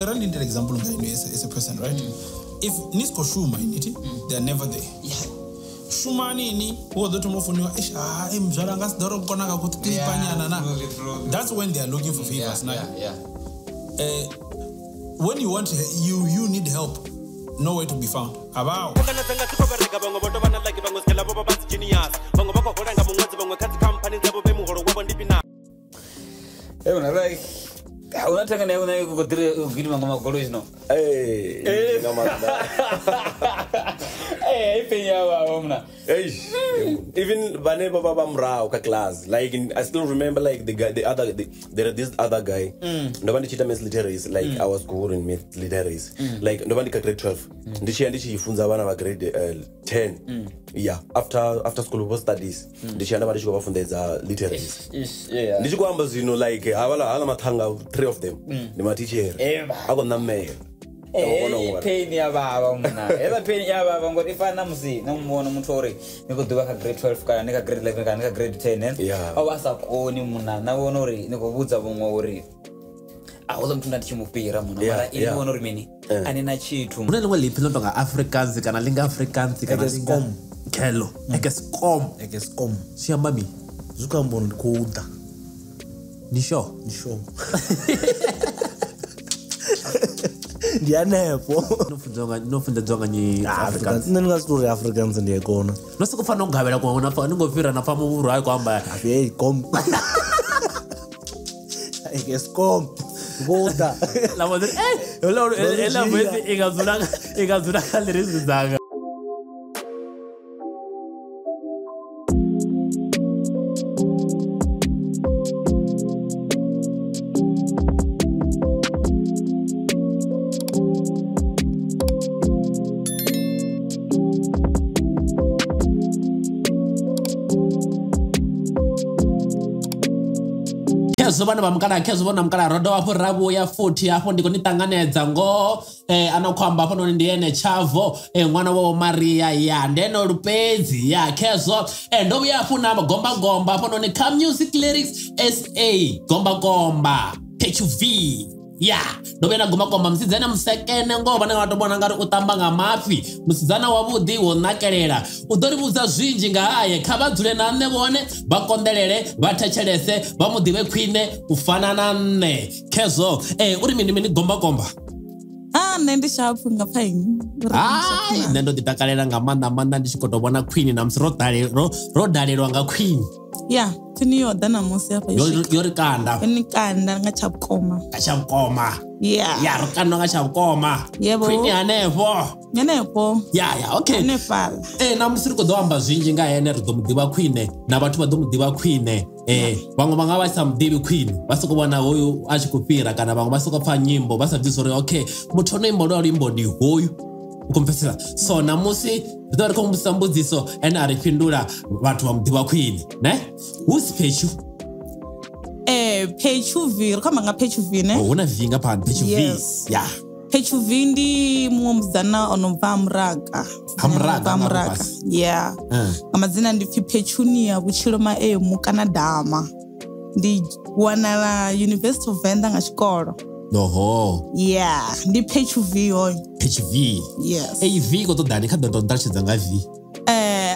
very little example as a person, right? If Nisco Shuma in it, they're never there. Yeah. Shumani who the tomofuni that's when they are looking for favors. When you want you need help, nowhere to be found. About unataka na wewe ukilima ngoma college no even bane baba mrao ka class like I still remember like there this other guy nobody chita maths literacy like I was school in maths literacy like nobody ka grade 12 ndichi yifunza abana ba grade 10 yeah after school was studies ndichi anda bari chikwa fundeza literacy ndichi kwamba zino like hala mathanga 3 of them ni ma teacher akona mail pain ya baba mna eba pain ya baba ngoti fana musi nomubona umuntu ore nikuduka ka grade 12 kana nika grade 11 kana nika grade 10 awasakoni mna nabona ore nikubudza bomwe ore awoza mtu ndachimupira mna mara ili bona ore mini anina chitu muna lengwe liphi lonto nga Africans kana linga Africans kana linga kelo ekescom siyamba mi zukambona kuda nisho ndiyanepo nofunda dzonga ni Africans nninga story Africans ndiyekona nosikufana ungavela kona fa ningofira na fama uru hayi kwamba hey kom ekescom kuda la madre ela vez igazuna kalerizi zanga Zobana bamkala kezobona mkala rodo hapo rabu ya 40 hapo ndiko nitanganedza ngo anokhamba hapo noni ndiene chavo mwana wa Maria ya ndeno lupedzi ya kezo ndo yafuna gomba hapo noni Come Music Lyrics SA gomba Pertu Vee yeah ndobena gomba msidzana msekene ngoba ngatobona ngari utamba ngamafi msidzana wabudi wonakelela udoribuza zwinji ngaye khabadzule nane bone bakondelele bathechelese bamudiwe khwine ufanana nne kezo uri mini gomba nende shapu ngaphaini nendo ditakalela ngamanda ndichikotobona queen na msirodalelwa nga queen yeah tiniyo dana musi hapa yori kanda enikanda ngachapkoma yeah rukanda ngachapkoma queen yanepo yeah okay nefala na musiriko doamba zwinji nga ene ridomudiva queen na bathu badomudiva queen vamwe vanga va samdivi queen vasoko vona hoyu achikupira kana vamwe vasoko pfa nyimbo vasabvisori okay muthu ono imbo lwa limbo ndi hoyu ukumfesela so namusi ndori komumbisa mbudziso ene aripindura vantu vamudiva queen ne who's Pertu Pertu Vee kama nga Pertu Vee ne una vinga pa Pertu Vee yeah Pertu Vee ndi muomzana onobva amuraga yeah amazina ndipfi Petunia vutshilo maemu kana dama ndi wanala University of Venda nga xikolo yeah ndi Pertu Vee hoyo Pertu Vee yes V ko to dani kha ndo ndalchedza nga V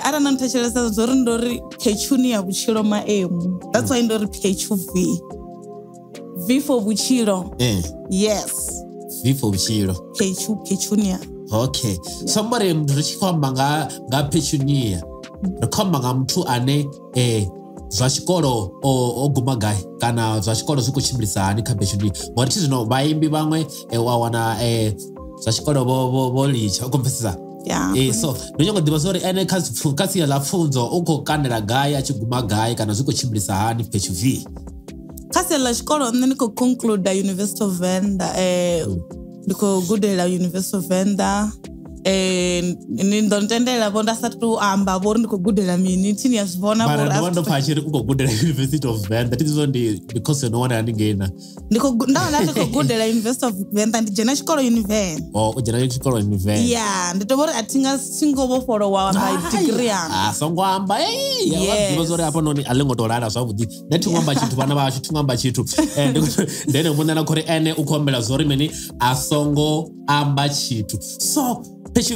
arana ntachelesa zori ndori Petunia vutshilo maemu that's why ndori Pertu Vee V for vutshilo yes V for vutshilo Petunia okay somebody mrichikwamba nga Petunia rikhomba nga muthu ane zwa xikolo oguma gai kana zwa xikolo zikuchimbilisa hani kha Petunia ngori chizvino vaimbi vamwe wawana zwa xikolo vo licha ukumvesesa so ndonyongo diva sori ene khasiya la pfunzo ukho kanela gai achiguma gai kana zikuchimbilisa hani Pertu Vee khasiya la xikolo nne niko conclude University of Venda ndiko gudela University of Venda ndo ntendela vho ndasati to amba vho ri ndi khou gudela mini thini ya zwivhona vho ri ndo pfa tshi ri u khou gudela University of Venda tizo ndi because no one ani ngena ndi khou gudela University of Venda ndi dzhena tshikolo Univen u dzhena tshikolo Univen ndi to vhori atinga singo vho follow my degree yanga songo amba wa zori hapa noni alengo to lala zwavhuḓi nethi ngomba tshithu vhana vha tshi ngomba tshithu ndene munna na khori ene u khombela zori mini a songo amba tshithu so Pertu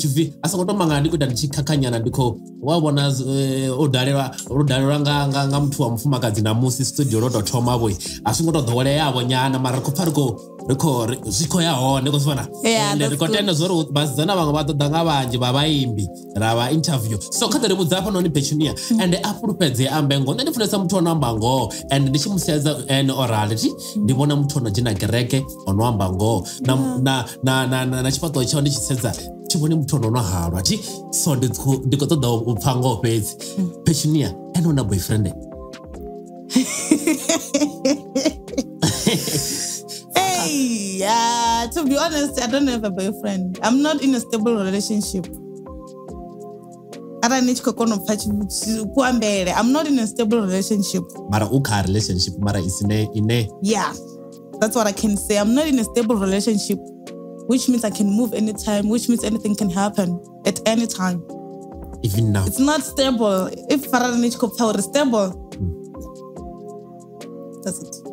Vee asongo to manga ndiko da ndichikhakhanyana ndiko wabona udalelwa nga muthu wa mufumakadzi na musi studio ro to thoma boy asingo to ḓowele yavo nyana mara ko phariko riko ziko ya hone ko sifana riko tenda zori bazana vanga vha ṱoḓa nga vhanzhi vha vhaimbi ra vha interview so kha ḓi vhudza hafha noni Pertunia and afulufhedze ambe ngo nṋe ndi funesa muthu ono amba ngo and ndi tshi musedza orality ndi vhona muthu ono dzhena kereke ono amba ngo na tshifhaṱo tshawo ndi tshi sedza tshivhoni muthu ono halwa thi so ndi khou ṱoḓa u pfha ngo fhedzi Pertunia ene una boyfriend to be honest, I don't have a boyfriend. I'm not in a stable relationship. I'm not in a stable relationship. Mara uka relationship mara isine. Yeah, that's what I can say. I'm not in a stable relationship, which means I can move anytime, which means anything can happen at any time. Even now. It's not stable. If Faranichko power is stable.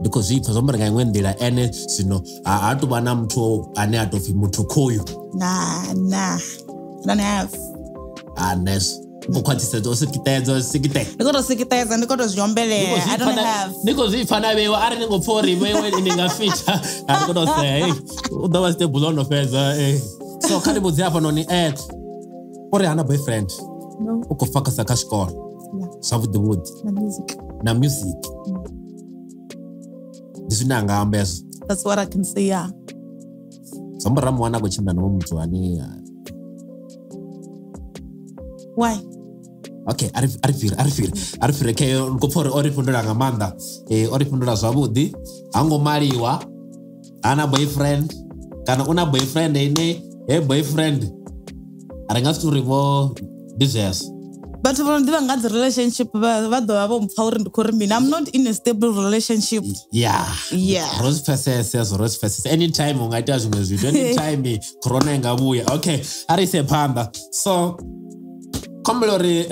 Because if somebody can win there any sino I to bana mtu ane atofi mtu koyo nah I don't have nes ukwati sezo sikite niko to ziombele I don't have niko zifana bewa ari ningo pori wewe ninga feature niko to say udawa stable on feza so kali mudzi hapa noni ori ana boyfriend no uko faka saka score savu the wood na music that's what I can say. Yeah. Somebody mwana kuchimba na mtu ani. Why? Okay, arifir ke ngopore orifundura ngamanda orifundura zwavhuḓi hango maliwa ana boyfriend kana una boyfriend ine boyfriend arenga story vo business. But from the relationship, I'm not in a stable relationship. Yeah. Rose faces. Anytime anytime corona ngabuya. Okay, arise panda. So komlori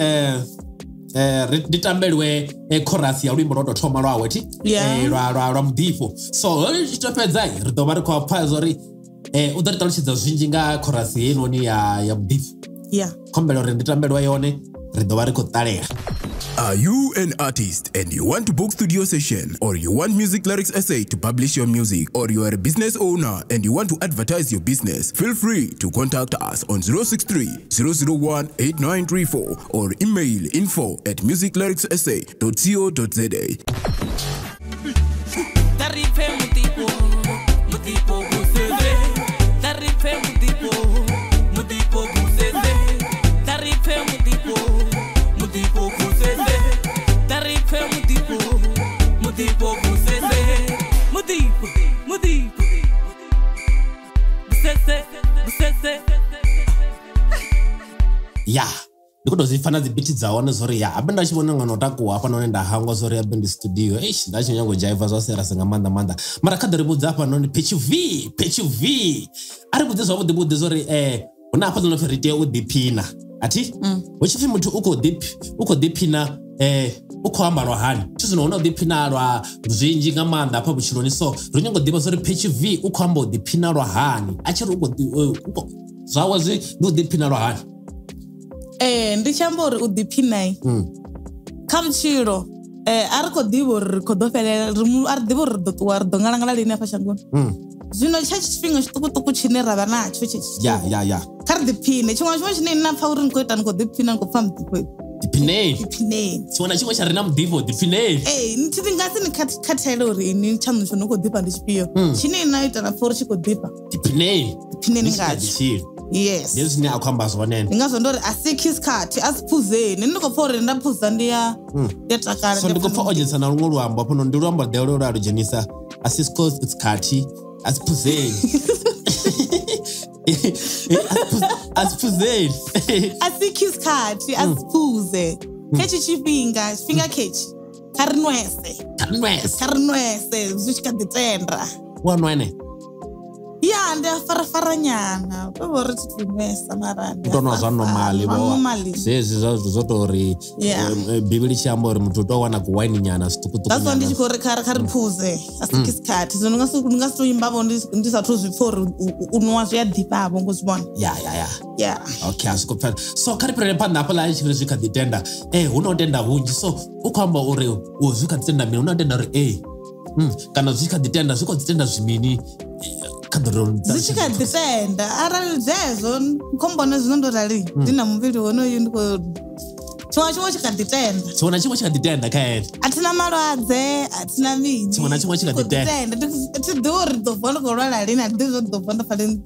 ditambelwe chorus ya ulimbo ro thoma lwawe ti lwa mdifo. So itopedzai ri ḓo vha ri khou pha zori u ḓo ri ṱalutshedza zwinzhi nga chorus yenoni ya mdifo. Yeah. Komlori ditambelwe yone. Are you an artist and you want to book studio session, or you want Music Lyrics SA to publish your music, or you are a business owner and you want to advertise your business? Feel free to contact us on 063 001 8934 or email info@musiclyricssa.co.za. Yeah, ndikuto zifana dzibiti dzaone zori ya abe ndachibona ngano takuwa hapa none ndahangwa zori abe ndi studio ndachinyango jaiva zvasera senga manda mara kadari budza hapa none Pertu Vee ari budza zvavhuḓi zori una hapa none ferite udipina ati uchifi muthu uko dipina uko amba lwa hani tizinoona udipina lwa zwinji nga manda hapa vutshiloni so runyango ḓivha zori Pertu Vee uko amba udipina lwa hani achiri uko zwawe zwi udipina lwa hani ndi chamba uri u ḓiphinai kha vhutshilo a ri khou ḓivha uri ri khou ḓo fhelela a ri ḓivha uri ri ḓo ṱuwa ri ḓo ngalangala lini hafha shangoni zwino tsha tshifhinga tshiṱukuṱuku tshine ra vha natsho ya kha ri ḓiphine tshiṅwe tshifhinga tshine ni na pfa uri ni khou ita ni khou ḓiphina ni khou pfa muḓifho diphineni tshiṅwe na tshiṅwe tsha re na muḓifho diphineni ndi nga si ni khathele uri ini tshaṋu tsho ni khou ḓifha ndi tshifhio tshine ni na ita na pfa uri tshi khou ḓifha diphineni ngatsho. Yes. Yes, ni akhamba zwone. Ngazwo ndori asiki isikhathi asiphuzeni ndikho pfa uri ndaphuza ndiya takala. So ndikho pfa ojensa na lungu lwambo apho ndi lwambo delo lwa lujenisa asisko isikhathi asiphuzeni. asiphuzeli asikho isikhathi asiphuze khetshi tshifhinga khetshi kha ri nwese zwi tshi kha ḓi tenda wa nwene ya ndi a farafara nyana vho ri thi nwesa mara ndi tonwa zwa normally zwezwi zwo tori bibeli tshi amba uri muthu to wana ku wine nyana zitukutuku that's why ndi tshi khou ri kha ri phuze asikho isikhathi zwino nga si to imbavho ndi sathu zwi pfa uri unwa zwi a ḓifhavho ngo zwi vhona ya okay asikho pfala so kha ri fhirele phanḓa hafho ḽa tshi zwi kha ḓi tenda hu no tenda hunzhi so u khou amba uri zwi kha ḓi tenda mini hu no tenda uri kana zwi kha ḓi tenda zwi kho ḓi tenda zwimini zwi tshi kha ḓi tenda arali zwezwo khombone zwino ndo rali ndi na muvhili wonoyu ndi khou tshiṅwe tshi kha ḓi tenda tshiṅwe na tshiṅwe tshi kha ḓi tenda kha ene athina malwadze athina mini tshiṅwe na tshiṅwe tshi kha ḓi tenda thi ḓivhi uri ḓo vuwa ndi khou lwala lini a ḓivhi zwo ḓo vuwa ndo fa lini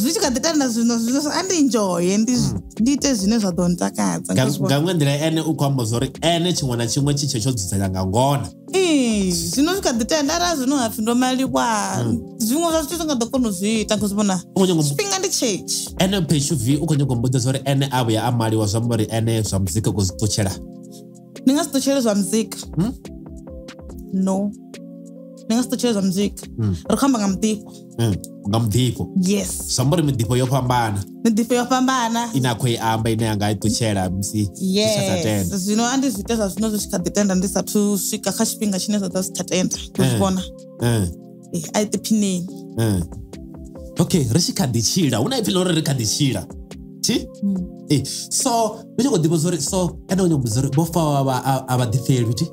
zwi tshi kha ḓi tenda zwino a ndi enjoye ndi ite zwine zwa ḓo ntakadza nga iṅwe nḓila ene u khou amba zwa uri ene tshiṅwe na tshiṅwe tshi tshe tsho dzudzanya nga ngona zwino zwi kha ḓi tenda arali zwino hapfi ndo maliwa zwiṅwe zwa zwithu zwi nga ḓo kona u zwi ita ngos vhona tshifhinga ndi tshetshe ene Pertu Vee u khou nyaga u mmbudza uri ene a vhuya a maliwa zwa amba uri ene zwa muzika khou zwi ṱutshela ndi nga si ṱutshele zwa muzika no ndi nga si ṱutshele zwa muzika ri khou amba nga muḓifho yes zwa amba uri miḓifho yo fhambana ine a khou i amba ine yanga i ṱutshela musi yes zwino a ndi zwiite zwa zwino zwi tshi kha ḓi tenda ndi sathu swika kha tshifhinga tshine zwa ḓo si tsha tenda zwi vhona a i ḓiphineni okay ri tshi kha ḓi tshila hu na ipfi ḽa uri ri kha ḓi tshila so ndi tshi khou ḓivha uri so ene u nyambudza uri vho faho a vha ḓifheli ti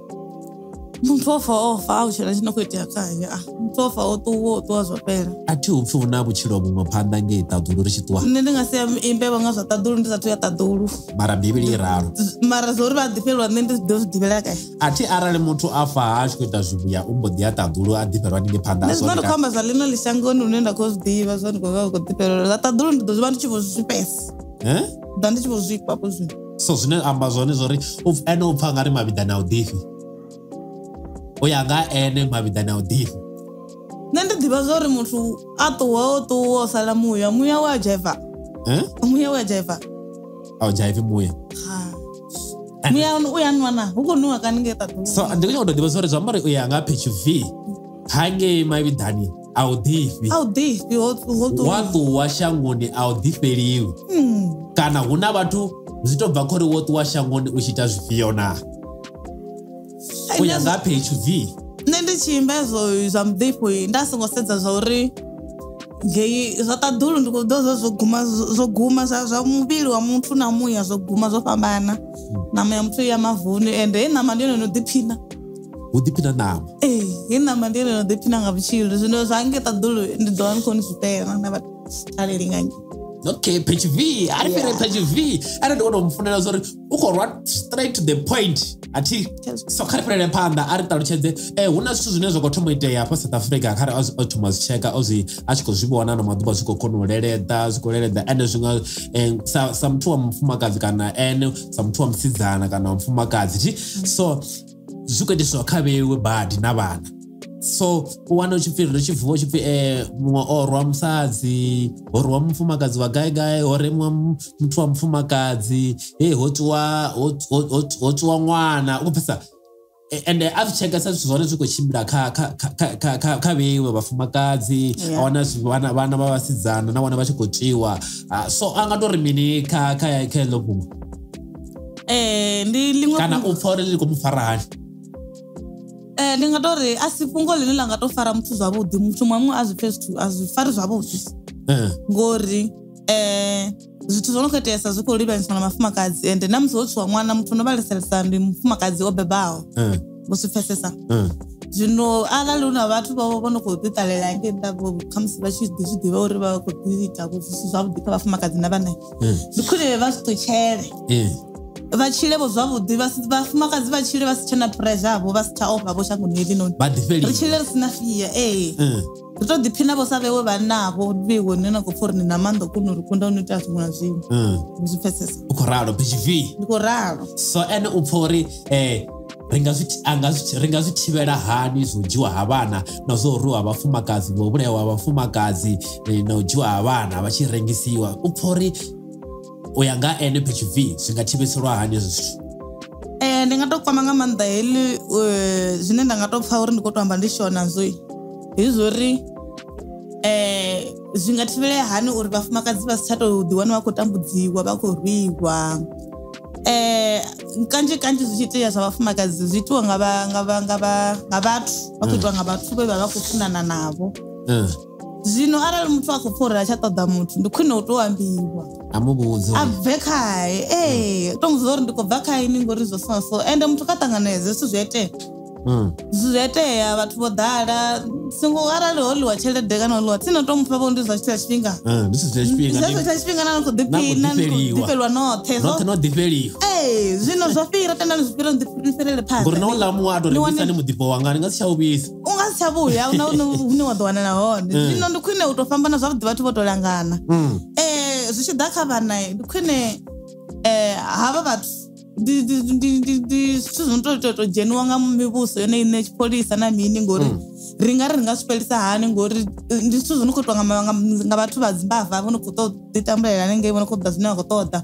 muthu o fa a u tshela tshino khou itea khaye muthu o fa o ṱuwa zwa fhela a thi hu pfi hu na vhutshilo vhuṅwe phanḓa ngei ṱaḓulu ri tshi ṱuwa nṋe ndi nga sia imbevha nga zwa ṱaḓulu ndi sathu ya ṱaḓulu mara bivhili i ralo mara zwa uri vha ḓifhelwa nṋe ndi ḓo zwi ḓivhela kae a thi arali muthu a fa a tshi khou ita zwivhuya u mbo ḓi ya ṱaḓulu a ḓifhelwa ninge phanḓa zwino ndi khou amba zwa lino lishangoni hune nda khou zwi ḓivha zwa ndi khou vha khou ḓifhelwa zwa ṱaḓulu ndi ḓo zwi vha ndi tshi vho zwipesa ḓa ndi tshi vho zwikwa hafho zwino so zwine amba zwone zwa uri ene u pfa nga ri mavhiḓani a u ḓifhi u ya nga ene mavhiḓani a u ḓifhi nṋe ndi ḓivha zwa uri muthu a ṱuwa o sala muya wa dzhaiva muya wa dzhaiva a u dzhaivi muya muya u ya nwa na hu khou nwiwa kani ngei ṱaḓulu so ndi khou ḓivha zwa uri zwi amba uri u ya nga Pertu Vee hangei mavhiḓani a u ḓifhi wa ṱuwa shangoni a u ḓifheliwi kana hu na vhathu zwi tou bva khori wo ṱuwa shangoni u tshi ita zwifhio na u ya nga Pertu Vee nṋe ndi tshi imba ezwo zwa muḓifho nda songo sedza zwa uri ngei zwa ṱaḓulu ndi khou ḓo zwo guma zwa muvhili wa muthu na muya zwo guma zwo fhambana ṋama ya muthu ya mavuni ende he ṋama ndi yone no ḓiphina hu ḓiphina ṋama he ṋama ndi yone no ḓiphina nga vhutshilo zwino zwa nge ṱaḓulu ndi ḓo vha ndi khou ni zwipela na vhaṱaleli nga nge okay Pertu Vee ari fhire Pertu Vee ari ndi kona u mufunela zwa uri u khou run straight to the point athi so kha ri fhirele phanḓa a ri ṱalutshedze hu na zwithu zwine zwa khou thoma itea hafha South Africa kha ri o thoma zwi tsheka a tshi khou zwi vhona na maḓuvha zwi khou kona u leledza zwi khou leledza ende zwi nga sa muthu wa mufumakadzi kana ene sa muthu wa musidzana kana wa mufumakadzi so zwi khou itiswa kha vheiwe badi na vhana so u wana u tshi pfi ri tshi vuwa u tshi pfi muṅwe o rwa musadzi ho rwa mufumakadzi wa gai ho remwa muthu wa mufumakadzi ho ṱuwa ṅwana u khou pfesa ende a zwi tshekesa zwithu zwone zwi khou tshimbila kha vheiwe vhafumakadzi a wana vhana vha vhasidzana na wana vha tshi khou tswiwa so a nga tori mini kha heḽo fhungo kana u pfa uri ḽi khou mu fara hani ndi nga tori a si fhungo ḽine ḽa nga to fara muthu zwavhuḓi muthu muṅwe a zwi pfe zwithu a zwi fari zwavhuḓi ngori zwithu zwo no khou iteesa zwi khou livhanyiswa na mafumakadzi ende na musi ho tswiwa ṅwana muthu no vhaleselesa ndi mufumakadzi o bebaho vho zwi pfesesa zwino arali hu na vhathu vho no khou ḓiṱalela ngei nḓavho khamusi vha tshi zwi ḓivha uri vha khou ḓi ita zwavhuḓi kha vhafumakadzi na vhana ndi khwine vha zwi ṱutshele vha tshile vho zwavhuḓi vhafumakadzi vha tshile vha si tshena pressure avho vha si tsha ofha vho shangoni heḽi noni ri tshile ri si na fia ri to ḓiphina vho sa vhewe vhannavho vheiwe ni na khou pfa uri ni na maanḓa o kona uri kunda u no ita zwiṅwe na zwiṅwe zwi pfesesa u khou ralo Pertu Vee ndi khou ralo so ene u pfa uri ringa zwi thivhela hani zwo dzhiwa ha vhana na zwo ruwa vhafumakadzi vho vhulewa vhafumakadzi na u dzhiwa ha vhana vha tshi rengisiwa u pfha uri u ya nga ene Pertu Vee zwi nga thivhiselwa hani hezwo zwithu? Ndi nga to kwama nga maanḓa heḽi zwine nda nga to pfha uri ndi khou to amba ndi shona nzoi hezwi uri zwi nga thivhelea hani uri vhafumakadzi vha si tsha tou ḓiwana vha khou tambudziwa vha khou rwiwa. Kanzhi zwi tshi itea zwa vhafumakadzi zwi itiwa nga vhathu vha khou itiwa nga vhathu vhe vha khou funana navho. Zwino arali muthu a khou pfha uri a tsha ṱoḓa muthu ndi khwine u tou ambiwa a bve khae to muvhudza uri ndi khou bva khae ni ngori zwo so ende muthu kha ṱanganedze zwithu zwi itea zwi itea vhathu vho ḓala singo arali ho ḽiwa tshelede kana ho ḽiwa tsini to mupha vho ndi zwa tshifhinga tshifhinga na khou ḓiphina ḓifhelwa noṱhe no ḓifheliwa zwino zwo fhira tendani zwi fhira ḓifhelele phanḓa ngori no ḽa muṅwe a tou rengisa ni muḓifho wanga ni nga si tsha u vhisa u nga si tsha vhuya huna hune wa ḓo wanala hone zwino ndi khwine u tou fhambana zwavhuḓi vhathu vho tou langana zwi tshi ḓa kha vhana ndi khwine havha vhathu ndi zwithu zwi no to dzheniwa nga mivhuso yone ine tshipholisa na mini ngori ri nga zwi fhelisa hani ngori ndi zwithu zwi no khou itiwa nga vhathu vha Zimbabwe vho no khou tou ḓitambulela hanengei vho no khou ḓa zwine vha khou ṱoḓa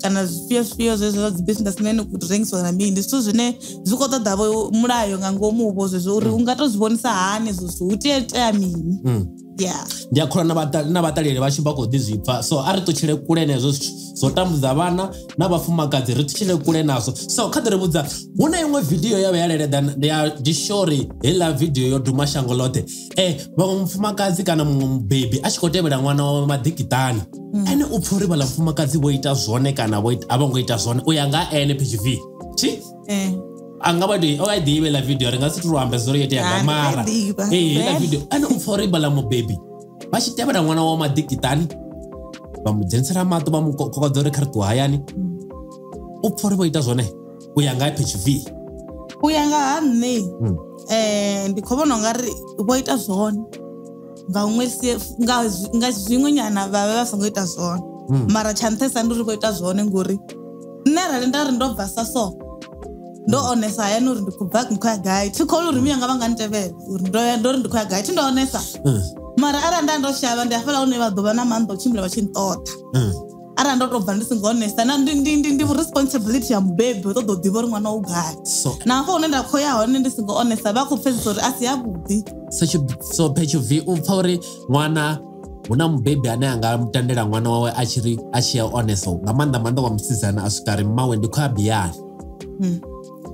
kana zwifhio zwezwo zwa dzi business mene khou rengisiwa na mini ndi zwithu zwine zwi khou ṱoḓa mulayo nga ngomu vho zwezwo uri u nga to zwi vhonisa hani ezwo zwithu hu tea mini. Ndi a khula na vhaṱaleli vhashu vha khou ḓi zwi pfha so a ri ṱutshele kule nezwo zwithu zwo tambudza vhana na vhafumakadzi ri ṱutshele kule nazwo. So kha ḓi ri vhudza hu na iṅwe video ya vhayaleleda ndi shori heiḽa video yo duma shango ḽoṱhe vhaṅwe mufumakadzi kana muṅwe mubebi a tshi khou tevhela ṅwana wawe maḓikiṱani ene u pfha uri vhaḽa mufumakadzi vho ita zwone kana a vho ngo ita zwone u ya nga ene Pertu Vee anga vha o a ḓivhe la video ri nga si tou amba zwo itea nga mara la video ane u pfha uri vhaḽa mubebi vha tshi tevhela ṅwana wawe maḓikiṱani vha mu dzhenisela maṱo vha mu kokodza uri kha ri ṱuwa hayani u pfha uri vho ita zwone u ya nga Pertu Vee. U ya nga ha nṋe ndi khou vhona ungari vho ita zwone nga zwiṅwe nyana vha vha songo ita zwone mara tsha nṱhesa ndi uri vho ita zwone ngori nṋe arali nda ri ndo bva sa so ndo onesa hayani uri ndi khou bva ndi khou ya gai thi khou uri miyanga vha nga ntevhela uri ndo ri ndi khou ya gai thi ndo onesa mara arali nda ndo shavha ndi hafhaḽa hune vha ḓo vha na maanḓa u tshimbila vha tshi nṱoḓa arali ndo tou bva ndi singo honesta na ndi responsibility ya mubebi u ṱoḓa u ḓivha uri ṅwana u gai na hafha hune nda khou ya hone ndi singo honesta vha khou pfesesa uri a si yavhuḓi. So Pertu Vee u pfha uri ṅwana hu na mubebi ane a nga mutendela ṅwana wawe a tshi ya honest nga maanḓa wa musidzana a swika ri mmawe ndi khou ya biyani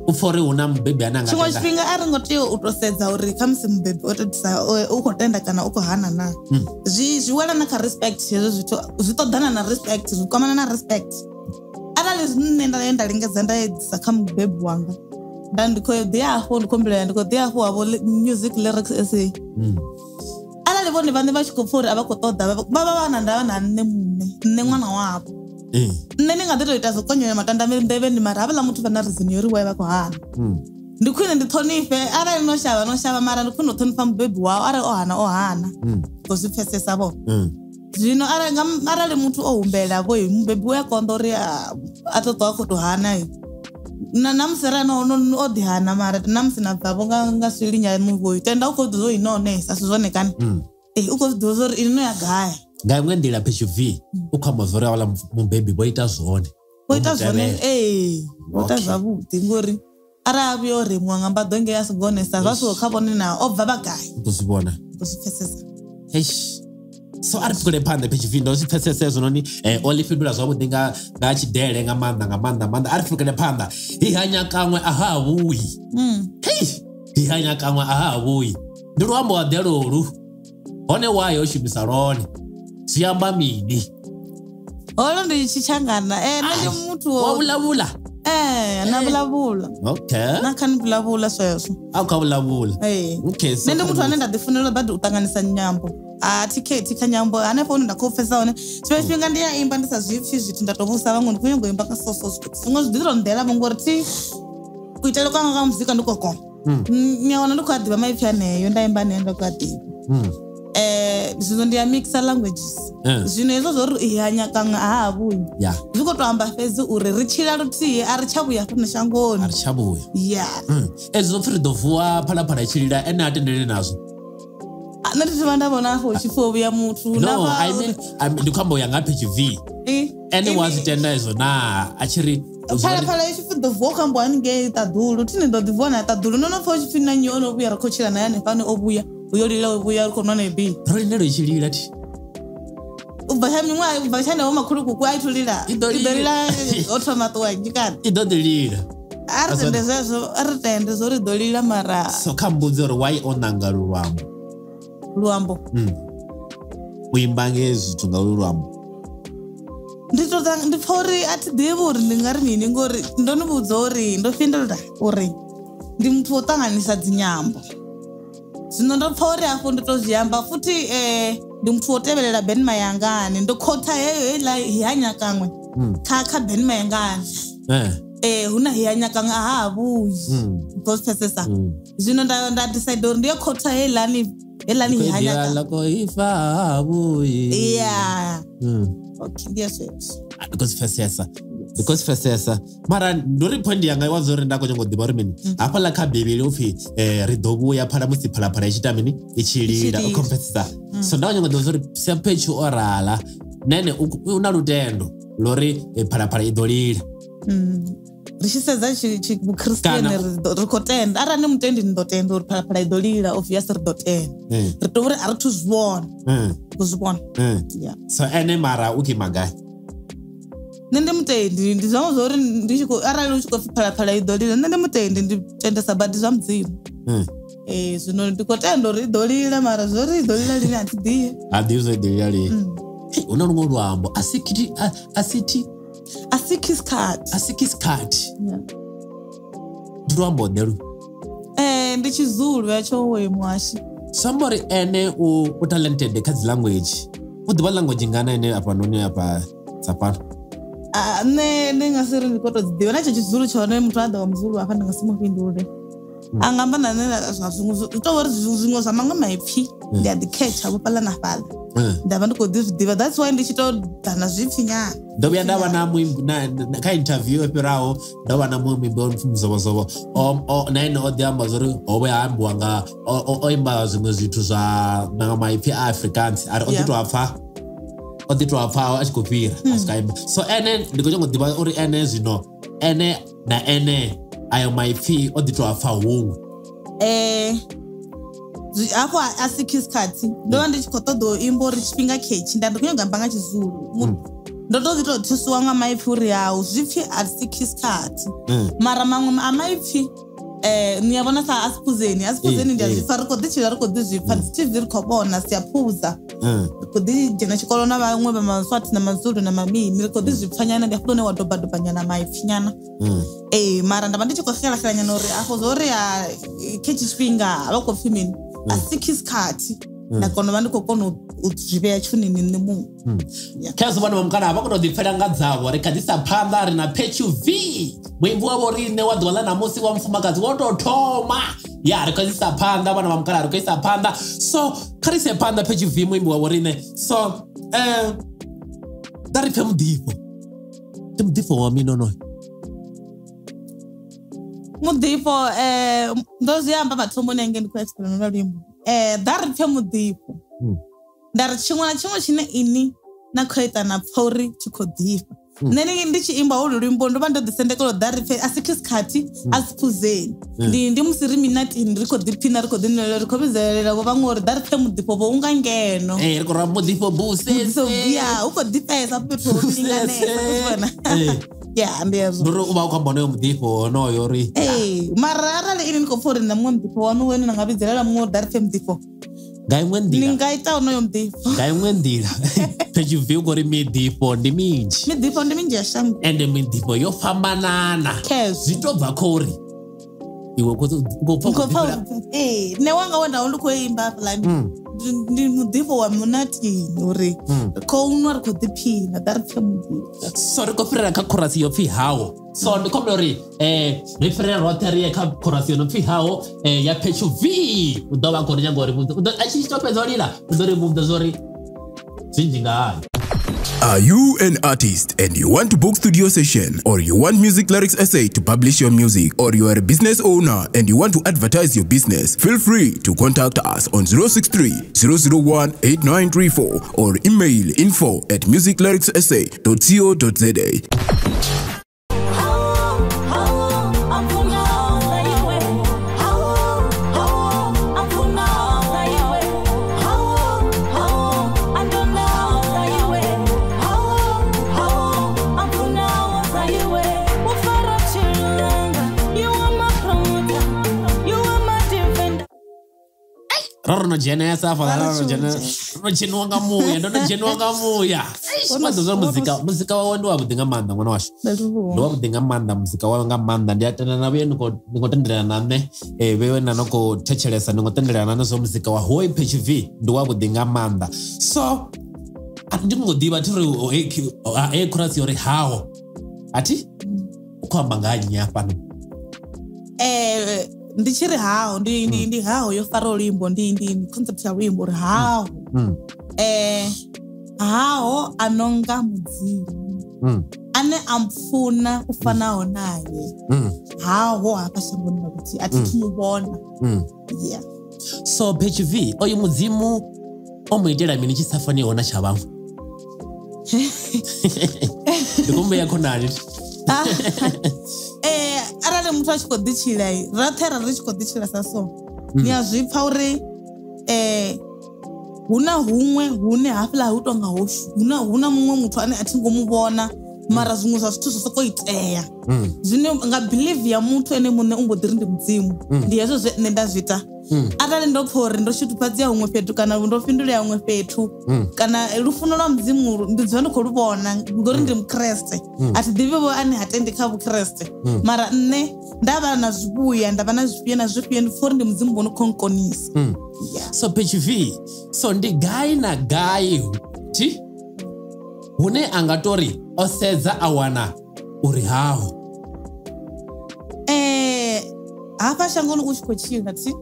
u pfha uri hu na mubebi ane a nga tshiṅwe tshifhinga a ri ngo tea u tou sedza uri kha musi mubebi o todisa u khou tenda kana u khou hana na zwi wela na kha respect hezwo zwithu zwi ṱoḓana na respect zwi kwamana na respect arali nṋe nda lingedza nda edzisa kha mubebi wanga ndi khou ḓi hafho ndi khou mbilela ndi khou ḓi hafho havho music lyrics essay arali vhone vhaṋe vha tshi khou pfha uri a vha khou ṱoḓa vha vha na ndavha na nṋe ṅwana wavho nṋe ndi nga ḓi tou ita zwo konyoya matanda nḓevheni mara havhaḽa muthu vha na rizini uri waye vha khou hana ndi khwine ndi ṱhonifhe arali no shavha mara ndi khwine u ṱhonifha mubebi wao arali o hana khou zwi pfesesa vho zwino arali muthu o humbela vho mubebi u a konḓa uri a ṱoḓa a khou tou hana na musi rano o ḓi hana mara na musi na bvavho nga swilinya muvho tenda u khou ḓi zwo inonesa si zwone kana u khou ḓivha zwo uri ini no ya gai nga iṅwe nḓila Pertu Vee u khou amba zwo uri havhaḽa mubebi vho ita zwone vho ita zwavhuḓi ngori arali a vhuya o remuwa nga mbaḓo ngei a songo honesa zwa siho kha vhone na o bva vha gai u ḓo zwi vhona u zwi pfesesa so a ri pfukele phanḓa Pertu Vee ndo zwi pfesesa hezwononi o ḽi fhindula zwavhuḓi nga tshidele nga maanḓa a ri pfukele phanḓa hi hanya kaṅwe a ha vhuyi hi hanya kaṅwe a ha vhuyi ndi luambo wa ḓelolu hone wayo o shumisa lwone zwi amba mini holo ndi tshitshangana nṋe ndi muthu wa vulavula na vulavula na kha ni vulavula sweswo a kha vulavula nṋe ndi muthu ane nda ḓifunela badi u ṱanganisa nyambo a thikhethi kha nyambo hanefho hune nda khou pfesa hone tshiṅwe tshifhinga ndi ya imba ndi sa zwipfhi zwithu nda tou vhusa vhaṅwe ndi khou nyago imba kha soso zwithu zwiṅwe zwi ḓi tou nḓela vho ngori thi kuitele kwanga ka muzika ndi khou kona ni a wana ndi khou a ḓivha maipfhi aneyo nda imba aneyo nda khou a ḓivha zvino ndiya mixa languages zvino hezvo zvori hanyakanga haavuyi zvi kotoamba fedzi uri richila rutihi ari chavuya funo shangoni ari chavuya ezvo pfiri dovuwa phalaphala ichilila ene atendele nazvo natitiva ndavona afo uchifovuya muthu ndikuamba uya ngaPertu Vee ene wazitenda izvona achiri phalaphala ichifudovuwa ukambo anenge tadhulu tine ndodhivuwa naye tadhulu nonopfa uchipinda nyono ovuya rakochera naye anefane ovuya uyolila ovuya rikonwa nebi rolinelo ichilila ti ubva chanewo makhulu kuku aitulila idolila otomatowa jikani idodilila aritende zvezvo aritende zoridolila mara so kambudzi uri why onanga luambo uimbange zvithu nga luambo ndipfa uri atidivi uri ndingari nini ngori ndonivudza uri ndopindura uri ndi muthu wotanganisa dzinyambo zvino ndopfa uri afo ndotozviyamba futi ndi muthu wotevelela Ben Mayangani ndokota heyo ila hiyanyakamwe kha Ben Mayangani huna hiyanyakamwe ahaavuyi gosipesesa zvino ndadecide uri ndiyo kota heilani lako ifavuyi okay ndiyasweswo because mara ndori point yanga iwazori ndakonyangodhiva uri mini apa lakhabhebeli upfi ridovuya phala musi phalaphala ichita mini ichilila ukompetisa so ndakonyangodhiva zori sepechu orala nene una lutendo lori phalaphala idolila richisedza vukristiyani rikotenda ara nemutendi ndotenda uri phalaphala idolila obviously ridotenda ritovuri ari tuzvivona kuzvivona so ene mara ukimagai nendemutendi ndizvamo zvauri arali uchikofi phalaphala idolila nendemutendi nditendesa badi zvamudzimu zvino ndikotenda uri idolila mara zvori idolila lini hatidiye hadizodolila lini una rumwe rwambo asikiskati ndirwambo nderu ndichizulu yacho wemwashi somebody ene utalented kadzi language udhiva language ngana ene apa noni apa tsapano nengasiri ndikotodzidiva nacho chizulu chone muthu adhawa muzulu apa ndingasimupindure angamba utovori zvimwe zvamanga maipfi ndiyadhikecha vopala napala ndava ndikodizvidiva thats why ndichitodhana zvipfi nyaya ndovuya ndava kainterview epirawo ndava namumimbi mzovozovo naine odhiamba zori hove haambiwanga oimba zvimwe zvithu zva maipfi aafricans ari odhitwapfa achikupira asikaimba so ene ndikochongodhiva uri ene zvino ene naene ayo maipfi odhitwapfa humwe apo asikiskati ndova ndichikotodo imbo richipinga kechi ndandikunyogambanga chizulu ndotozitotisuwa nga maipfi uri yawo zvipfi asikiskati mara mamwe amaipfi niyavona sa asipuzeni ndiyazvifa rikodhichira rikodhizvifa ndichibvi rikobona siyaphuza rikodhijena chikolo na vamwe vamaswati namazulu namamini rikodhizvipfanyana ndiyafudone wadhobhadhobhanyana maipfi nyana mara ndava ndichikohlerakhelanyana uri afo zori kechipinga vakopfi mini asikiskati ndakonova ndikokona uzviveya chunini nemunhu kezovana vamukana hava kunodhipfela nga dzavo rikadzisa phanda rina Pertu Vee muimbi wavo rine wadhivala namusi wa mufumakadzi wototoma rikadzisa phanda vana vamukana rikuisa phanda so kharise phanda Pertu Vee muimbi wavo rine so ndaripfe mudhifo ti mudhifo wa minonoyo mudhifo ndoziyamba matombo nenge ndikuexplaina nolwimbo ndaripfe mudhifo ndari chimwe na chimwe chine ini nakhoita napfa uri chikodhifa nene ndichiimba ulu rwimbo ndova ndodhisendekelo dharipfe asikiskati asipuzeni ndi musiri minati ndirikodhipina rikodhinelo rikovizelela vovamwe uri dharipfe mudhifo voungangeno rikorwa mudhifo busesya ukodhifesa petoovilinganesa ndiyazvo ndori uva ukwamba noyo mudhifo noyo ri mara arali ini ndikopfa uri namumwe mudhifo wanu wenu nangavidzelela mumwe uri dharipfe mudhifo ningaita unoyo mudhifo ngaimwe ndira Pertu Vee ukori midhifo ndi minji yashangu ende midhifo yofambanana zvitobva kori iwe newanga wendawo ndikoimba fulani ndi muḓifho wa munatini uri kho unwa ri khou ḓiphina ḓa ri pfhe muḓifho. So ri khou fhirela kha chorus yo pfhi hawo. So ndi khou uri ri fhirela roṱhe ri ye kha chorus yo no pfhi hawo ya Pertu Vee. U ḓo vha khou ri nyaga uri a tshi to fhedza u lila u ḓo ri vhudza zwo ri zwinzhi nga hayo. Are you an artist and you want to book studio session, or you want music lyrics essay to publish your music, or you are a business owner and you want to advertise your business? Feel free to contact us on 063-001-8934 or email info@musiclyricsessay.co.za. Rono jenesa fa rono jenesa rono nga muya ndo jenwa nga muya ndo zwa muzika wawe ndo wabuḓi nga maanḓa ṅwana washu ndo wabuḓi nga maanḓa muzika wawe nga maanḓa ndi a tenda na vhuye ndi ngo tendelana na nṋe vhewe na no khou thetshelesa ndi ngo tendelana na zwa muzika wa hoyi Pertu Vee ndi wabuḓi nga maanḓa. So ndi ngo ḓivha uri chorus yo ri hawo ati u khou amba nga nnyi hafhano. Ndi tshiri hawo ndi hawo yo fara luimbo ndi concept ya luimbo uri hawo hawo anonga mudzimu ane amfuna u fanaho naye hawo hafha shangoni kuti a thi muvhona. Yeah. So Pertu Vee oyu mudzimu o mu itela mini tshi sa faniho na tsha vhaṅwe? Ndi khou mbeya khonani. Arali muthu a tshi khou ḓitshila roṱhe ri tshi khou ḓitshila sa so ni a zwi pfa uri hu na huṅwe hune hafhaḽa hu tonga hu na muṅwe muthu ane a thi ngo mu vhona mara zwiṅwe zwa zwithu zwo sokou itea zwine nga believe ya muthu ene muṋe u mbo ḓi ri ndi mudzimu. Ndi hezwo zwe nṋe nda zwi ita arali ndo pfha uri ndo shutufhadzea huṅwe fhethu kana ndo fhindulea huṅwe fhethu kana lufuno lwa mudzimu ndi dzula ndi khou lu vhona ngori ndi mukreste a thi ḓivhi vho ane ha tendi kha vukreste mara nṋe nda vha na zwivhuya nda vha na zwifhio na zwifhio ndi pfha uri ndi mudzimu vho no khou nkonisa. So Pertu Vee so ndi gai na gai ti hune a nga tori o sedza a wana uri haho hafha shangoni u tshi khou tshila ti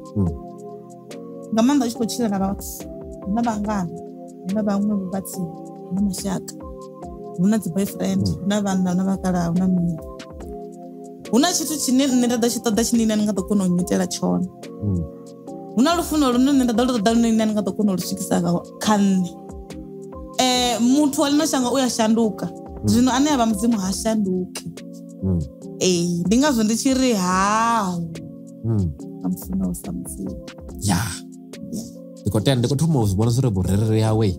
nga maanḓa u tshi khou tshila na vhathu hu na vhangana hu na vhaṅwe vhatsini hu na mashaka hu na dzi boyfriend hu na vhanna hu na vhakalaha hu na mini hu na tshithu tshine nṋe nda ḓo tshi ṱoḓa tshine nṋe nga ḓo kona u nyitela tshone hu na lufuno lune nṋe nda ḓo lu ṱoḓa lune nṋe nga ḓo kona u lu swikisa kha nṋe. Muthu wa ḽino shango u ya shanduka zwino ane a vha mudzimu ha shanduki. Ndi ngazwo ndi tshi ri hawo amfuna u sa mudzimu. Ndi khou thoma u zwi vhona zwo ri vhurereli hawe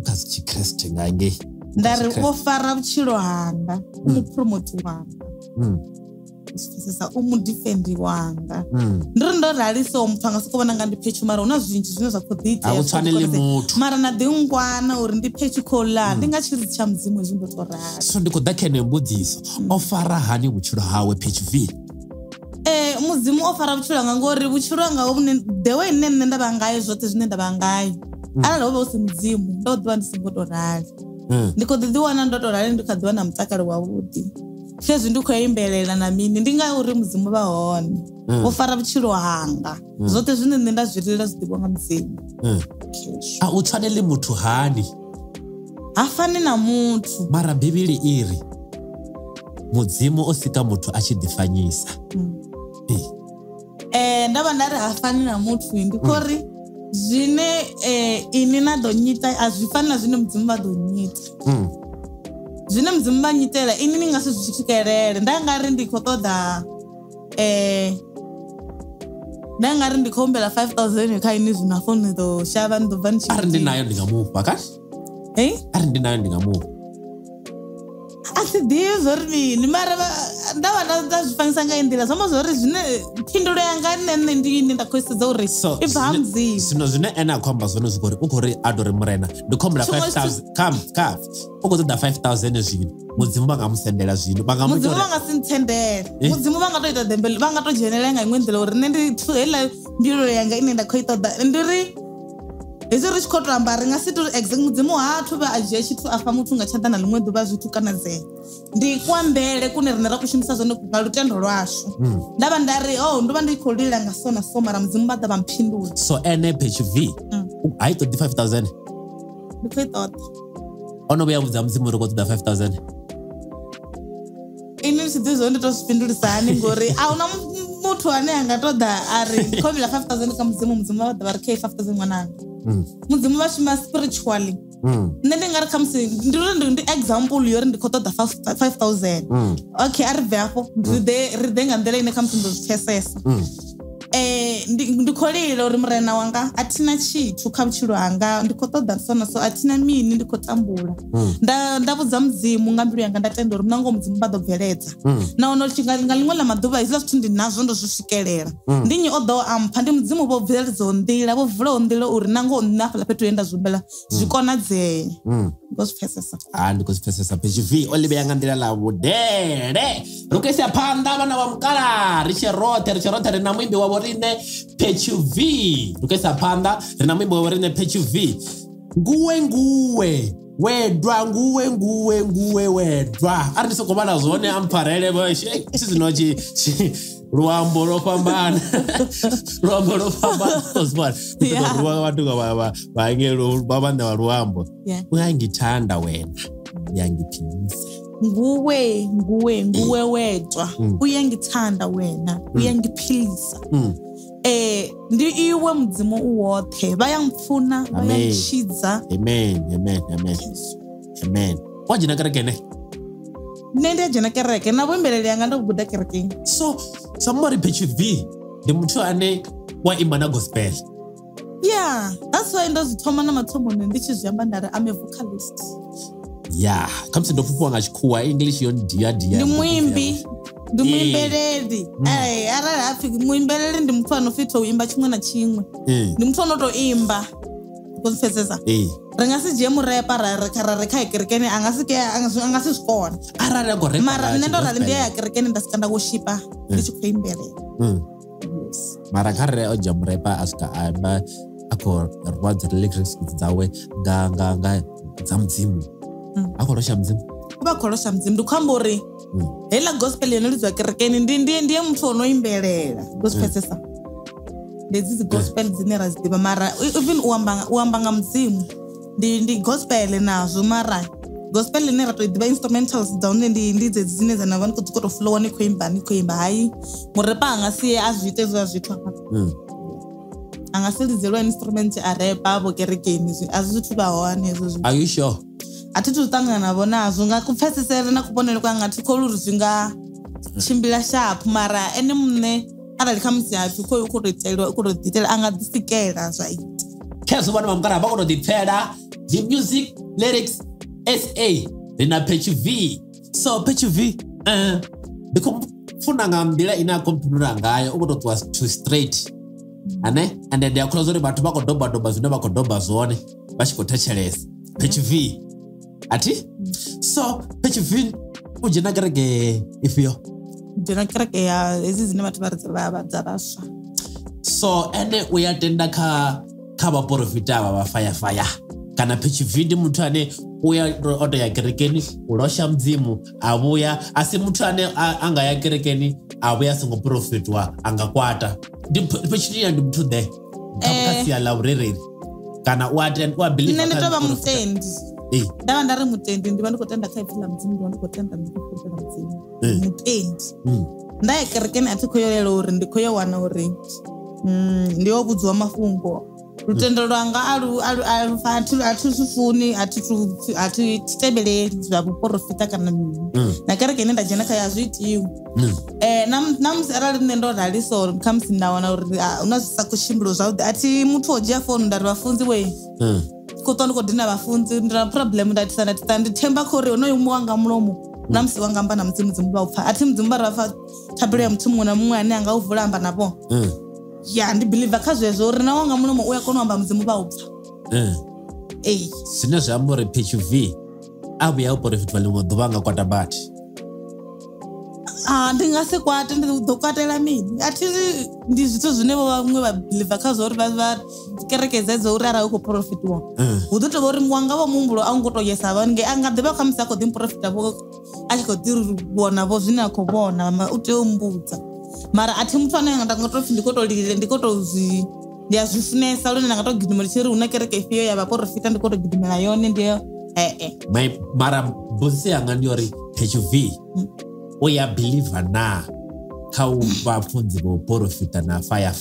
kha dzi tshikriste nga ngei nda ri o fara vhutshilo hanga u mupromoti wanga usifisesa u mudifendi wanga ndiri ndo rali so muthu anga soko vhona nga ndi Pertu mara huna zwinzhi zwine zwa khou ḓi itea mara na ḓi ngwana uri ndi Pertu khola ndi nga tshiri tsha mudzimu hezwi ndo to rali. So ndi khou ḓa kha ene mbudziso o fara hani vhutshilo hawe Pertu Vee? Mudzimu o fara vhutshilo hanga ngori vhutshilo hanga vhune the way nṋe nda vha ngayo zwoṱhe zwine nda vha ngayo arali ho vha hu si mudzimu ndo ḓivha ndi songo to rali ndi khou ḓi wana ndo to rali ndi kha ḓivha na mutakalo wavhuḓi fhedzi ndi khou imbelela na mini ndi ngauri mudzimu vha hone wo fara vhutshilo hanga zwoṱhe zwine nṋe nda zwi lilela zwi ḓivhiwa nga mudzimu. A u tshwaneli muthu hani? Ha fani na muthu mara Bivhili iri mudzimu o sika muthu a tshi ḓifanyisa. Ndavha nda ri ha fani na muthu ndi khori zwine ini na ḓo nyita a zwi fani na zwine mudzimu vha ḓo nyita. Zwine mudzimu vha nyitela ini ni nga si zwi swikelele nda nga ri ndi khou ṱoḓa nda nga ri ndi khou humbela 5,000 kha ini zwino afho ni ḓo shavha ni ḓo bva ni tshi ari ndi nayo ndi nga mufha kani ari ndi nayo ndi nga mufha a thi ḓivhi zwo ri mini mara nda vha nda zwi fanyisa nga nḓila zwo amba zwo ri zwine phindulo yanga nṋe ndi ine nda khou sedza uri i bva ha mudzimu. Zwino zwine ene a khou amba zwone zwi khou ri u khou ri a tou ri murena ndi khou humbela 5,000 kha u khou ṱoḓa 5,000 zwino mudzimu vha nga musendela zwino mudzimu vha nga si ntsendele mudzimu vha nga to ita dembele vha nga to dzhenelela nga iṅwe nḓila uri nṋe ndi heiḽa mbilulo yanga ine nda khou i ṱoḓa ndi ri hezwi ri tshi khou tou amba ri nga si tou exact mudzimu hathu vha a dzhia tshithu afha muthu nga tshanḓa na ḽiṅwe ḓuvha zwithu kanadzea ndi kuambele kune rine ra kushumisa zwone nga lutendo lwashu nda vha nda ri ndo vha ndi khou lila nga so na so mara mudzimu vha ḓa vha mphindula so ene Pertu Vee a i ṱoḓi 5,000 ndi khou i ṱoḓa ono vhuya vhudza mudzimu uri khou ṱoḓa 5,000 ini ndi tshi ḓi zwo ndi tou zwifhindulisa hani ngori a huna muthu ane anga ṱoḓa a ri ndi khou vhila 5,000 kha mudzimu vha ḓa vha ri kha 5,000 ṅwananga mudzimu vha shuma spiritually nṋe ndi nga ri khamusi ndi example yori ndi khou ṱoḓa 5,000 okay a ri bve hafho ri ḓe nga nḓila ine khamusi ndo zwi pfhesesa ndi khou lila uri murena wanga a thina tshithu kha vhutshilo hanga ndi khou ṱoḓa so na so a thina mini ndi khou tambula nda vhudza mudzimu nga mbilu yanga nda tenda uri munango mudzimu vha ḓo bveledza nahone nga ḽiṅwe ḽa maḓuvha hezwiḽa zwithu ndi nazwo ndo zwi swikelela ndi nnyi o ḓo ampha ndi mudzimu vho bveledzaho nḓila vho vulaho nḓila uri nango nṋe hafhaḽa fhethu he nda zwi humbela zwi konadzee ndi khou zwi pfhesesa ndi khou zwi pfhesesa Pertu Vee o ḽi vhea nga nḓila ḽa vhudele ri khou isa phanḓa vhana vha mukala ri tshe roṱhe ri na muimbi wavho rine Pertu Vee ri khou isa phanḓa ri na muimbi wavho rine Pertu Vee nguwe wedwa wedwa ari ndi sokou vhala zwone ampharele sizinochi luambo lo fhambana vhathu vhaengelo vhavhane wa luambo uyangithanda wena uyangiphilisa nguwe wedwa uyangithanda wena uyangiphilisa ndi iwe mudzimu u woṱhe vha ya mpfuna vha ya tshidza amen wa dzhena kerekene nṋe ndi a dzhena kereke na vhuimbeleli yanga ndo guda kerekeni so somebody Pertu Vee ndi muthu ane wa imba na gospel that's why ndo zwi thoma na mathomoni ndi tshi zwi amba nda ri I'm a vocalist khamusi ndo fhufhiwa nga tshikhuwa English yo dia ndi muimbi ndi muimbeleli arali hapfi muimbeleli ndi muthu ano fitho u imba tshiṅwe na tshiṅwe ndi muthu ano tou imba khou zwi pfhesesa ri nga si dzhie murepa ra kha kerekeni a nga si zwi kona arali a khou repa mara nṋe ndo rali ndi ya kerekeni nda sika nda worshipper ndi tshi khou imbelela mara kharali o dzhia murepa a swika a imba a khou rwa dzi lyrics dzawe nga dza mudzimu a khou losha mudzimu vha khou losha mudzimu ndi khou amba uri heiḽa gospel yo no lidziwa kerekeni ndiye muthu o no imbelela ndo zwi pfhesesa ndedzi dzi gospel dzine ra dzi ḓivha mara even u amba nga mudzimu ndi gospel nazwo mara gospel ine ra tou ḓivha instrumentals dza hone ndi dzedzi dzine dza na vha ni khou tou flowa ni khou imba hayi murepa a nga si a zwi ite zwa zwithu a nga si lidzelwa instrument a repa vho kerekeni a zwi zwithu vha hone hezwo zwithu. Are you sure? A thi thu ṱangana navho nazwo nga kupfhesesele na kuvhonele kwanga thi khou uri zwi nga tshimbila sharp mara ene muṋe arali kha musi hapfi khou khou tou ḓitela a nga ḓisikela zwa ita khezo vhana vha mukala vha khou tou ḓipfhela the music lyrics SA ri na Pertu Vee. So Pertu Vee ndi khou funa nga nḓila ine a khou mpindula ngayo u khou tou ṱuwa too straight ane and ndi a kholwa zwa uri vhathu vha khou doba zwine vha khou doba zwone vha tshi khou thetshelesa Pertu Vee ati so Pertu Vee u dzhena kereke ifhio? dzhena kereke ya hezwi zwine vhathu vha dza vhaswa. So ene u ya tenda kha vhaprofita vha fire kana Pertu Vee ndi muthu ane u ya oto ya kerekeni u losha mudzimu a vhuya a si muthu ane anga ya kerekeni a vhuya songo profitwa anga kwata ndi Pertu ndi muthu de kha sia la vhurereli kana u believe nne ndo vha mutendi ndavha ndari mutendi ndi vha ndi khou tenda kha ipfhi ḽa mudzimu ndi vha ndi khou tenda ndi khou fhira mudzimu mutendi nda ya kerekeni a thi khou yo lela uri ndi khou yo wana uri ndi yo vhudziwa mafhungo lutendo lwanga a thi funi a thi tevheleli zwa vhuprofita kana mini na kereke ine nda dzhena kha ya zwi itiwi na musi arali nṋe ndo rali so kha musi nda wana uri hu na zwi sa khou tshimbila zwavhuḓi a thi muthu o dzhia founu nda ri vhafunzi we khou ṱwa ndi khou dina vhafunzi ndi na problem nda tisa ndi themba kha uri honoyo mu wanga mulomo na musi wanga amba na mudzimu vha u pfha a thi mudzimu vha ri vha thabelo ya muthu muṅwe na muṅwe ane anga u vula amba navho ya ndi believe kha zwezwo uri na wanga mulomo u ya kona u amba mudzimu vha u pfha zwine zwa amba uri Pertu Vee a vhuya u profitwa ḽiṅwe ḓuvha nga kwata bati ndingasi kwati ndo kwatela mini ati ndi zwithu zwine vhaṅwe vha believe khazwo uri vha kerekeza dzo uri ara uko profitiwa hu ḓo tovha uri mwanga wa muhumbulo a ngo to yesa vhange a nga ḓivha kha musi a khou ḓi profita vho a tshi khou ḓi vhona vho zwine a khou vhona u tea u mbudza mara athi muthu ane nga ndo to pfi ndi khou to lile ndi khou to zwi ndi a zwi funesa lune nga to gidimela tshiri huna kereke ifhio ya vha profita ndi khou to gidimela yone ndi mara mbudziso yanga ndi uri Pertu Vee uya believer na kha u vhafunzi vho profita na fire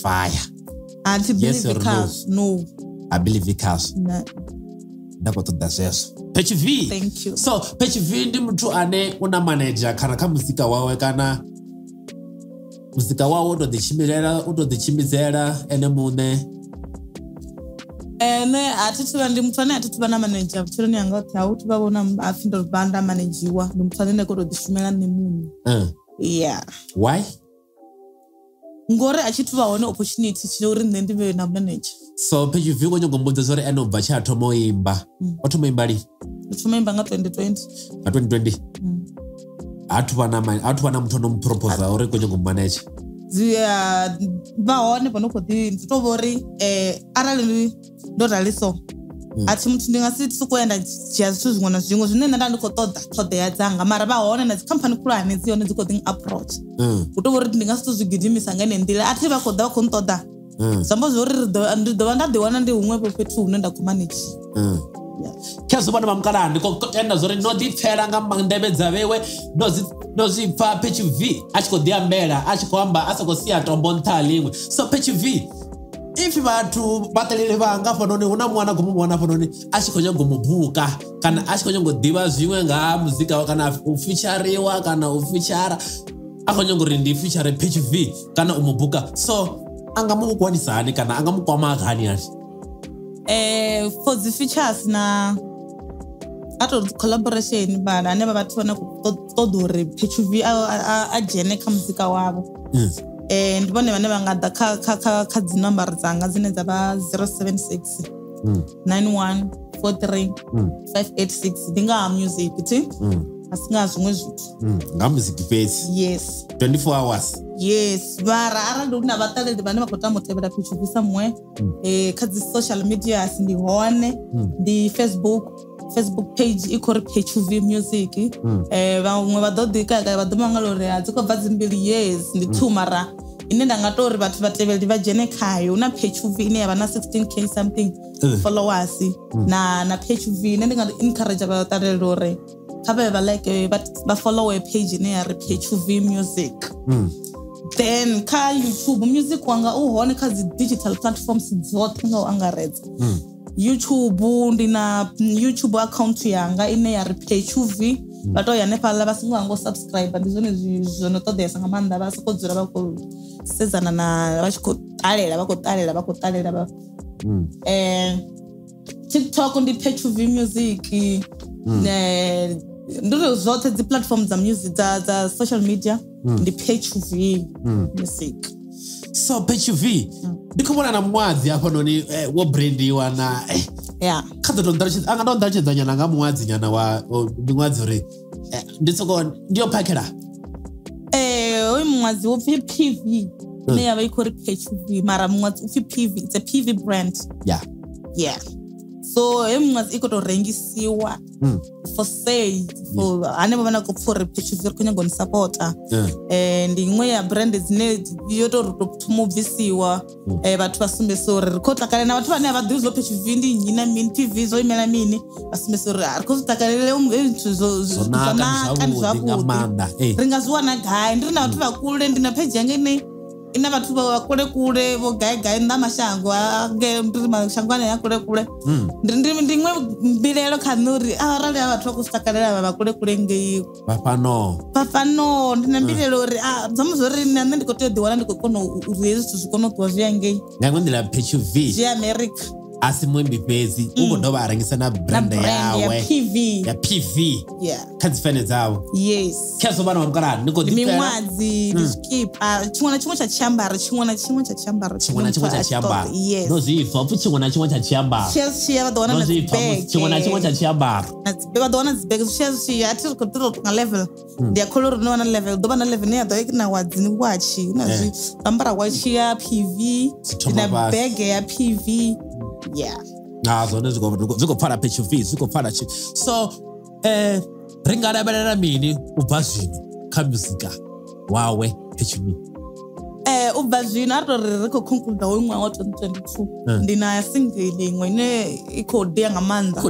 athi believe no I believe cars nda khou ṱoḓa zwezwo Pertu Vee. Thank you. So Pertu Vee ndi muthu ane una manager kana kha muzika wawe kana muzika wawe u to ḓi tshimbidzela ene muṋe ne athi thuvha ndi muthu ane athi thuvha na manager vhutshiloni hanga hoṱhe a hu thuvha vhona apfhi ndo vha nda managiwa ndi muthu ane nda khou tou ḓi shumela nṋe muṋe yeah why ngori a tshi thuvha hone opportunity tshi uri nṋe ndi vhe na manager. So Pertu Vee kwenye ngombodzo zori ene ubva tsha thoma u imba o thoma imba lini? O thoma imba nga 2020 nga 2020 athu vha na muthu no propose uri kwenye ngomanager vha hone vha no khou ḓi ndi to vhori arali ndo rali so athi muthu ndi nga si sokoenda dzhia zwithu zwiṅwe na zwiṅwe zwine nda ndi khou ṱoḓa ṱhoḓea dzanga mara vha hone na dzi company khulwane dzi hone dzi khou ḓi approach u to vhori ndi nga si to zwi gidimisa nga ine nḓila athi vha khou ḓa vha khou nṱoḓa zamba zwori ndi ḓovha nda ḓiwana ndi huṅwe fhethu hune nda khou manage khezo vhana vha mukalaha ndi khou tenda zwori no ḓi pfhela nga ndeme dza vhewe no zwi pfha Pertu Vee a tshi khou ḓi ambela a tshi khou amba a sa khou sia tombo nṱha ha ḽiṅwe. So Pertu Vee if vhathu vhaṱaleli vhanga hafhanoni hu na ṅwana khou muvhona hafhanoni a tshi khou nyaga u mu buka kana a tshi khou nyaga u ḓivha zwiṅwe nga ha muzika wawe kana u featureiwa kana u feature a khou nyaga uri ndi feature Pertu Vee kana u mu buka so anga mu kwanisa hani kana anga mu kwama hani hani for the features na ato collaboration bana ane vhathu vhane khou ṱoḓa uri Pertu Vee a dzhene kha muzika wavho ndi vhone vhane vha nga ḓa kha dzi nambara dzanga dzine dza vha 076 91 43 586 ndi nga ha music a si nga zwiṅwe zwithu nga muziki fhedzi yes 24 hours yes mara arali hu na vhaṱaleli vhane vha khou tama u tevhela Pertu Vee somewhere kha dzi social media ndi hone ndi Facebook page i khou ri Pertu Vee music vhaṅwe vha ḓo ḓi kaka vha ḓo mangala uri dzi khou bva dzimbili yes ndi two mara ine nda nga to uri vhathu vhatevheli vha dzhene khayo na Pertu Vee ine ya vha na 16k something followers na Pertu Vee ine ndi nga encourage vhaṱaleli uri kha vha vha like vha follow page ine ya ri Pertu Vee music then kha YouTube music wanga u hone kha dzi digital platforms dzoṱhe nga u angaredza YouTube ndi na YouTube account yanga ine ya ri Pertu Vee vha to ya hanefhaḽa vha songo hangwa u subscribe ndi zwone zwono ṱoḓesa nga maanḓa vha soko dzula vha khou sedzana na vha tshi khou ṱalela TikTok ndi Pertu Vee music ndi zwoṱhe dzi platform dza music dza social media ndi Pertu Vee music. So Pertu Vee ndi khou vhona na muṅwadzi hafhanoni wo brandiwa na kha ḓo ṱalutshedza anga ndo ṱalutshedza nyana nga muṅwadzi nyana wa miṅwadzi uri ndi soko ndi yo phakhela hoyu muṅwadzi wo pfi PV ine ya vha i khou ri Pertu Vee mara muṅwadzi u pfi PV it's a PV brand yeah so hoyu muṅwadzi i khou tou rengisiwa for sale for hanevho vha na khou pfha uri Pertu Vee ri khou nyaga u ni supporta ndi iṅwe ya brand dzine yo tou thoma u bvisiwa vhathu vha sumbedza uri ri khou takalela na vhathu vhane a vha ḓivhi zwo Pertu Vee ndi nnyi na mini PV zwo imela mini vha sumbedza uri ri khou zwi takalela zwithu zwo naka ndi zwavhuḓi ri nga zwi wana gai ndi ri na vhathu vha kule ndi na page yanga ina vhathu vha kule vho gai nda mashango ndi mashango ane ya kule ndi iṅwe mbilelo kha nṋe uri arali vhathu vha khou zwi takalela vha kule ngei vhafhano ndi na mbilelo uri dzamu zwo ri nṋe ndi khou tea u ḓiwana ndi khou kona uri hezwi zwithu zwi kone u ṱuwa zwi ya ngei nga nḓila Pertu Vee zwi America asi muimbi fhedzi u khou dovha a rengisa na brand yawe ya PV kha dzi fene dzawe. Yes. Khezwo vhana vha mukalani ni khou ḓi fhela miṅwadzi tshikipa tshiṅwe na tshiṅwe tsha tshiambaro tshiṅwe na tshiṅwe tsha tshiambaro no zwi bva pfu tshiṅwe na tshiṅwe tsha tshiambaro tshiya vha ḓo wana na dzi bag tshiṅwe na tshiṅwe tsha tshiambaro vha ḓo wana dzi bag zwi a thi khou ḓi nga level ndi a kholwa uri no wana level ḓo vha na level ya ḓo na wadzini watch na zwi ambara watch ya PV na bag ya PV zwone zwi khou pfala Pertu Vee zwi khou pfala so ri nga lavhelela mini u bva zwino kha muzika wawe Pertu Vee? U bva zwino a ri ri khou conclude hoyu ṅwaha wa 2022 ndi na single iṅwe ine i khou dia nga maanḓa i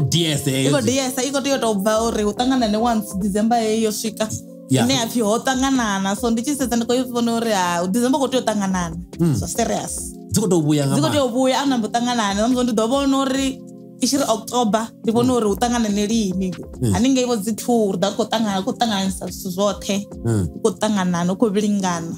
khou tea u tou bva uri hu ṱanganane once December heyi yo swika ine ya pfi ho ṱanganana so ndi tshi sedza ndi khou i vhona uri December khou tea u ṱanganana so serious dzi khou tou vhuya nga maanḓa dzi khou tea u vhuya a na mbo ṱanganana namusi ndi ḓo vhona uri i tshi ri October ndi vhona uri hu ṱanganane lini haningei vho dzi tour ḓa khou ṱanganisa zwithu zwoṱhe hu khou ṱanganana hu khou vhilingana.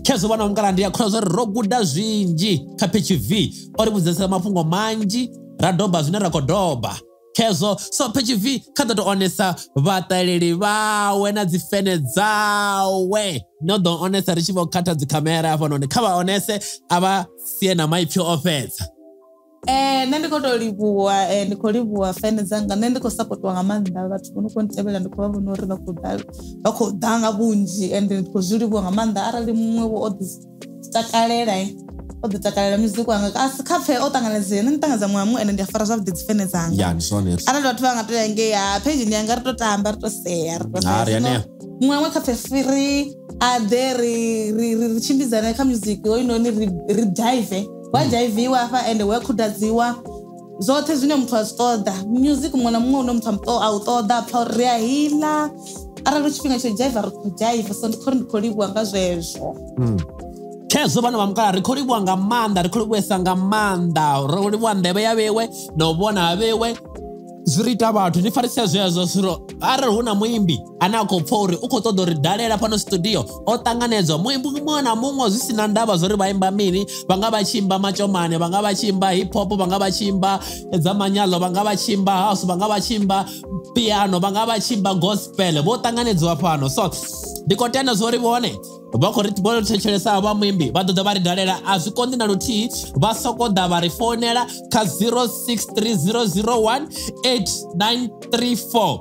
Khezwo vhana vha mukala ndi a kholwa zwa uri ro guda zwinzhi kha Pertu Vee o ri vhudzesa mafhungo manzhi ra doba zwine ra khou doba khezwo so Pertu Vee kha ḓo tou onesa vhaṱaleli vhawe na dzi fene dzawe no ḓo onesa ri tshi vho khatha dzi khamera hafhanoni kha vha onese a vha sie na maipfi o fhedza. Nṋe ndi khou tou livhuwa fene dzanga nṋe ndi khou sapotiwa nga maanḓa vhathu vho no khou ntevhela ndi khou vha vhona uri vha khou ḓa nga vhunzhi ende ndi khou zwi livhuwa nga maanḓa arali muṅwe o ḓi takalela music wanga kha pfhe o ṱanganedzea nṋe ndi ṱanganedza muṅwe muṅwe ende ndi a fara zwavhuḓi dzi fene dzanga arali vhathu vha nga tou ya ngei page ndi yanga ri tou tamba ri tou sea muṅwe kha pfhe free a ḓe ri tshimbidzane kha music hoyunoni ri dive wa jaiviwa hafha ende wa khudadziwa zwoṱhe zwine muthu a zwi ṱoḓa music muṅwe na muṅwe une muthu a u ṱoḓa pfa uri ri a hila arali tshifhinga tsho jaiva ri khou jaiva so ndi khou livhuwa nga zwezwo. Khezwo vhana vha mukala ri khou livhuwa nga maanḓa ri khou livhuwesa nga maanḓa ro livhuwa nḓevhe ya vhewe na u vhona ha vhewe zwi ri ita vhathu ni farisa zwezwo zwiro arali hu na muimbi ane a khou pfha uri u khou ṱoḓa uri dalela fhano studio o ṱanganedzwa muimbi muṅwe na muṅwe zwi si na ndavha zwo ri vha imba mini vha nga vha tshi imba machomane vha nga vha tshi imba hip hop vha nga vha tshi imba dza manyaḽo vha nga vha tshi imba house vha nga vha tshi imba piano vha nga vha tshi imba gospel vho ṱanganedziwa fhano so ndi khou tenda zwo ri vhone vha khou ri vho thetshelesa vha muimbi vha ḓo ḓa vha ri dalela a zwi konḓi na luthihi vha sokou ḓa vha ri founela kha 0630018934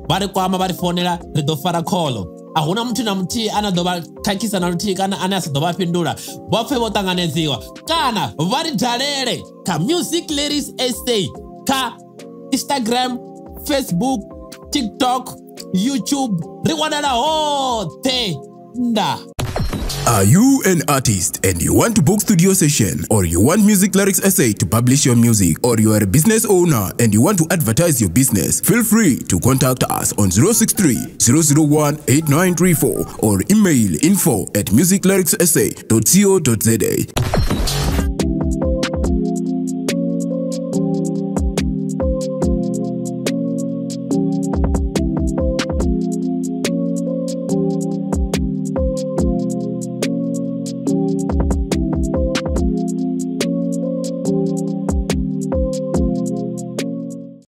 vha ri kwama vha ri founela ri ḓo fara kholo a huna muthu na muthihi ane a ḓo vha khakhisa na luthihi kana ane a sa ḓo vha fhindula vha pfhe vho ṱanganedziwa kana vha ri dalele kha Music Lyrics SA kha Instagram, Facebook, TikTok, YouTube ri wanala hoṱhe nda. Are you an artist and you want to book studio session, or you want Music Lyrics SA to publish your music, or you are a business owner and you want to advertise your business? Feel free to contact us on 063-001-8934 or email info@musiclyricssa.co.za.